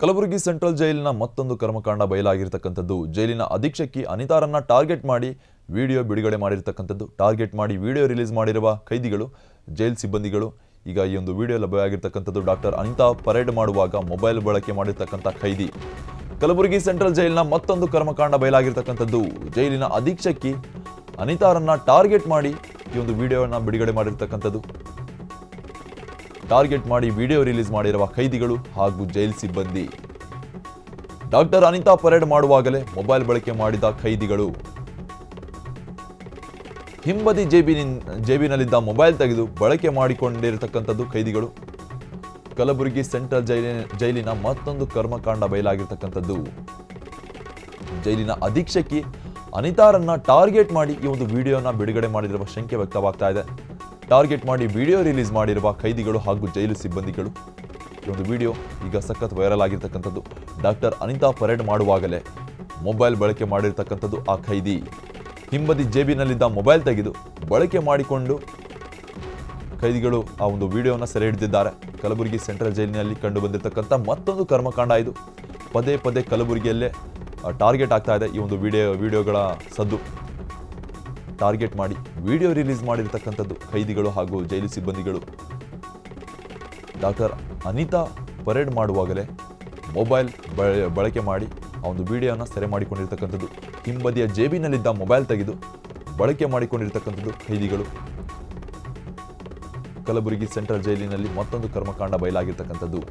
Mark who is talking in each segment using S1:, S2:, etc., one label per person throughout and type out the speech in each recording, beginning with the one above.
S1: Kalaburagi central ಜೈಲಿನ ಮತ್ತೊಂದು ಕರ್ಮಕಾಂಡ ಬಯಲಾಗಿರತಕ್ಕಂಥದ್ದು. ಜೈಲಿನ ಅಧೀಕ್ಷಕಿ ಅನಿತಾರನ್ನ ಟಾರ್ಗೆಟ್ ಮಾಡಿ ವಿಡಿಯೋ ಬಿಡುಗಡೆ ಮಾಡಿರತಕ್ಕಂಥದ್ದು. ಟಾರ್ಗೆಟ್ ಮಾಡಿ ವಿಡಿಯೋ ರಿಲೀಸ್ ಮಾಡಿರುವ ಕೈದಿಗಳು, ಜೈಲ್ ಸಿಬ್ಬಂದಿಗಳು. ಈಗ ಈ ಒಂದು ವಿಡಿಯೋ ಲಭ್ಯವಾಗಿರತಕ್ಕಂಥದ್ದು. ಡಾಕ್ಟರ್ ಅನಿತಾ ಪರೇಡ್ ಮಾಡುವಾಗ ಮೊಬೈಲ್ ಬಳಕೆ ಮಾಡಿರತಕ್ಕಂಥ ಖೈದಿ. ಕಲಬುರಗಿ ಸೆಂಟ್ರಲ್ ಜೈಲಿನ ಮತ್ತೊಂದು ಕರ್ಮಕಾಂಡ ಬಯಲಾಗಿರತಕ್ಕಂಥದ್ದು. ಜೈಲಿನ ಅಧೀಕ್ಷಕಿ ಅನಿತಾರನ್ನ ಟಾರ್ಗೆಟ್ ಮಾಡಿ ಈ ಒಂದು ವಿಡಿಯೋವನ್ನು ಬಿಡುಗಡೆ ಮಾಡಿರತಕ್ಕಂಥದ್ದು. ಟಾರ್ಗೆಟ್ ಮಾಡಿ ವಿಡಿಯೋ ರಿಲೀಸ್ ಮಾಡಿರುವ ಖೈದಿಗಳು ಹಾಗೂ ಜೈಲ್ ಸಿಬ್ಬಂದಿ. ಡಾಕ್ಟರ್ ಅನಿತಾ ಪರೇಡ್ ಮಾಡುವಾಗಲೇ ಮೊಬೈಲ್ ಬಳಕೆ ಮಾಡಿದ ಖೈದಿಗಳು. ಹಿಂಬದಿ ಜೇಬಿನಲ್ಲಿದ್ದ ಮೊಬೈಲ್ ತೆಗೆದು ಬಳಕೆ ಮಾಡಿಕೊಂಡಿರತಕ್ಕಂಥದ್ದು ಖೈದಿಗಳು. ಕಲಬುರಗಿ ಸೆಂಟ್ರಲ್ ಜೈಲಿನ ಮತ್ತೊಂದು ಕರ್ಮಕಾಂಡ ಬಯಲಾಗಿರ್ತಕ್ಕಂಥದ್ದು. ಜೈಲಿನ ಅಧೀಕ್ಷಕಿ ಅನಿತಾರನ್ನ ಟಾರ್ಗೆಟ್ ಮಾಡಿ ಈ ಒಂದು ವಿಡಿಯೋನ ಬಿಡುಗಡೆ ಮಾಡಿರುವ ಶಂಕೆ ವ್ಯಕ್ತವಾಗ್ತಾ ಇದೆ. ಟಾರ್ಗೆಟ್ ಮಾಡಿ ವಿಡಿಯೋ ರಿಲೀಸ್ ಮಾಡಿರುವ ಖೈದಿಗಳು ಹಾಗೂ ಜೈಲು ಸಿಬ್ಬಂದಿಗಳು. ಈ ಒಂದು ವಿಡಿಯೋ ಈಗ ಸಖತ್ ವೈರಲ್ ಆಗಿರ್ತಕ್ಕಂಥದ್ದು. ಡಾಕ್ಟರ್ ಅನಿತಾ ಪರೇಡ್ ಮಾಡುವಾಗಲೇ ಮೊಬೈಲ್ ಬಳಕೆ ಮಾಡಿರ್ತಕ್ಕಂಥದ್ದು ಆ ಖೈದಿ. ಹಿಂಬದಿ ಜೇಬಿನಲ್ಲಿದ್ದ ಮೊಬೈಲ್ ತೆಗೆದು ಬಳಕೆ ಮಾಡಿಕೊಂಡು ಖೈದಿಗಳು ಆ ಒಂದು ವಿಡಿಯೋನ ಸೆರೆ ಹಿಡಿದಿದ್ದಾರೆ. ಕಲಬುರಗಿ ಸೆಂಟ್ರಲ್ ಜೈಲಿನಲ್ಲಿ ಕಂಡು ಬಂದಿರತಕ್ಕಂಥ ಮತ್ತೊಂದು ಕರ್ಮಕಾಂಡ ಇದು. ಪದೇ ಪದೇ ಕಲಬುರಗಿಯಲ್ಲೇ ಟಾರ್ಗೆಟ್ ಆಗ್ತಾ ಇದೆ ಈ ಒಂದು ವಿಡಿಯೋಗಳ ಸದ್ದು. ಟಾರ್ಗೆಟ್ ಮಾಡಿ ವಿಡಿಯೋ ರಿಲೀಸ್ ಮಾಡಿರ್ತಕ್ಕಂಥದ್ದು ಖೈದಿಗಳು ಹಾಗೂ ಜೈಲು ಸಿಬ್ಬಂದಿಗಳು. ಡಾಕ್ಟರ್ ಅನಿತಾ ಪರೇಡ್ ಮಾಡುವಾಗಲೇ ಮೊಬೈಲ್ ಬಳಕೆ ಮಾಡಿ ಆ ಒಂದು ವಿಡಿಯೋನ ಸೆರೆ ಮಾಡಿಕೊಂಡಿರ್ತಕ್ಕಂಥದ್ದು. ಹಿಂಬದಿಯ ಜೇಬಿನಲ್ಲಿದ್ದ ಮೊಬೈಲ್ ತೆಗೆದು ಬಳಕೆ ಮಾಡಿಕೊಂಡಿರ್ತಕ್ಕಂಥದ್ದು ಖೈದಿಗಳು. ಕಲಬುರಗಿ ಸೆಂಟ್ರಲ್ ಜೈಲಿನಲ್ಲಿ ಮತ್ತೊಂದು ಕರ್ಮಕಾಂಡ ಬಯಲಾಗಿರ್ತಕ್ಕಂಥದ್ದು.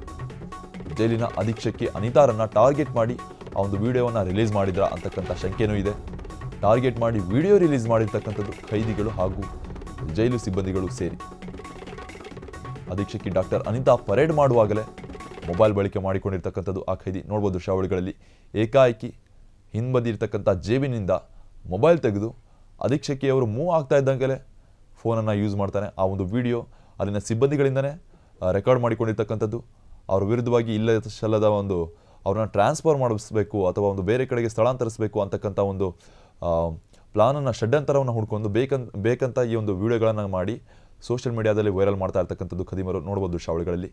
S1: ಜೈಲಿನ ಅಧೀಕ್ಷಕಿ ಅನಿತಾರನ್ನ ಟಾರ್ಗೆಟ್ ಮಾಡಿ ಆ ಒಂದು ವಿಡಿಯೋವನ್ನು ರಿಲೀಸ್ ಮಾಡಿದ್ರ ಅಂತಕ್ಕಂಥ ಶಂಕೆನೂ ಇದೆ. ಟಾರ್ಗೆಟ್ ಮಾಡಿ ವಿಡಿಯೋ ರಿಲೀಸ್ ಮಾಡಿರ್ತಕ್ಕಂಥದ್ದು ಖೈದಿಗಳು ಹಾಗೂ ಜೈಲು ಸಿಬ್ಬಂದಿಗಳು ಸೇರಿ. ಅಧೀಕ್ಷಕಿ ಡಾಕ್ಟರ್ ಅನಿತಾ ಪರೇಡ್ ಮಾಡುವಾಗಲೇ ಮೊಬೈಲ್ ಬಳಕೆ ಮಾಡಿಕೊಂಡಿರ್ತಕ್ಕಂಥದ್ದು ಆ ಖೈದಿ. ನೋಡ್ಬೋದು ದೃಶ್ಯಾವಳಿಗಳಲ್ಲಿ ಏಕಾಏಕಿ ಹಿಂಬದಿ ಇರ್ತಕ್ಕಂಥ ಜೇಬಿನಿಂದ ಮೊಬೈಲ್ ತೆಗೆದು ಅಧೀಕ್ಷಕಿಯವರು ಮೂವ್ ಆಗ್ತಾ ಇದ್ದಂಗೆ ಫೋನನ್ನು ಯೂಸ್ ಮಾಡ್ತಾನೆ. ಆ ಒಂದು ವಿಡಿಯೋ ಅಲ್ಲಿನ ಸಿಬ್ಬಂದಿಗಳಿಂದನೇ ರೆಕಾರ್ಡ್ ಮಾಡಿಕೊಂಡಿರ್ತಕ್ಕಂಥದ್ದು. ಅವ್ರ ವಿರುದ್ಧವಾಗಿ ಇಲ್ಲದ ಒಂದು ಅವ್ರನ್ನ ಟ್ರಾನ್ಸ್ಫರ್ ಮಾಡಿಸ್ಬೇಕು ಅಥವಾ ಒಂದು ಬೇರೆ ಕಡೆಗೆ ಸ್ಥಳಾಂತರಿಸಬೇಕು ಅಂತಕ್ಕಂಥ ಒಂದು ಪ್ಲಾನನ್ನು, ಷಡ್ಯಂತರವನ್ನು ಹುಡ್ಕೊಂಡು ಬೇಕಂತ ಈ ಒಂದು ವಿಡಿಯೋಗಳನ್ನು ಮಾಡಿ ಸೋಷಿಯಲ್ ಮೀಡಿಯಾದಲ್ಲಿ ವೈರಲ್ ಮಾಡ್ತಾ ಇರ್ತಕ್ಕಂಥದ್ದು ಖದೀಮರು. ನೋಡ್ಬೋದು ದೃಶ್ಯಾವಳಿಗಳಲ್ಲಿ.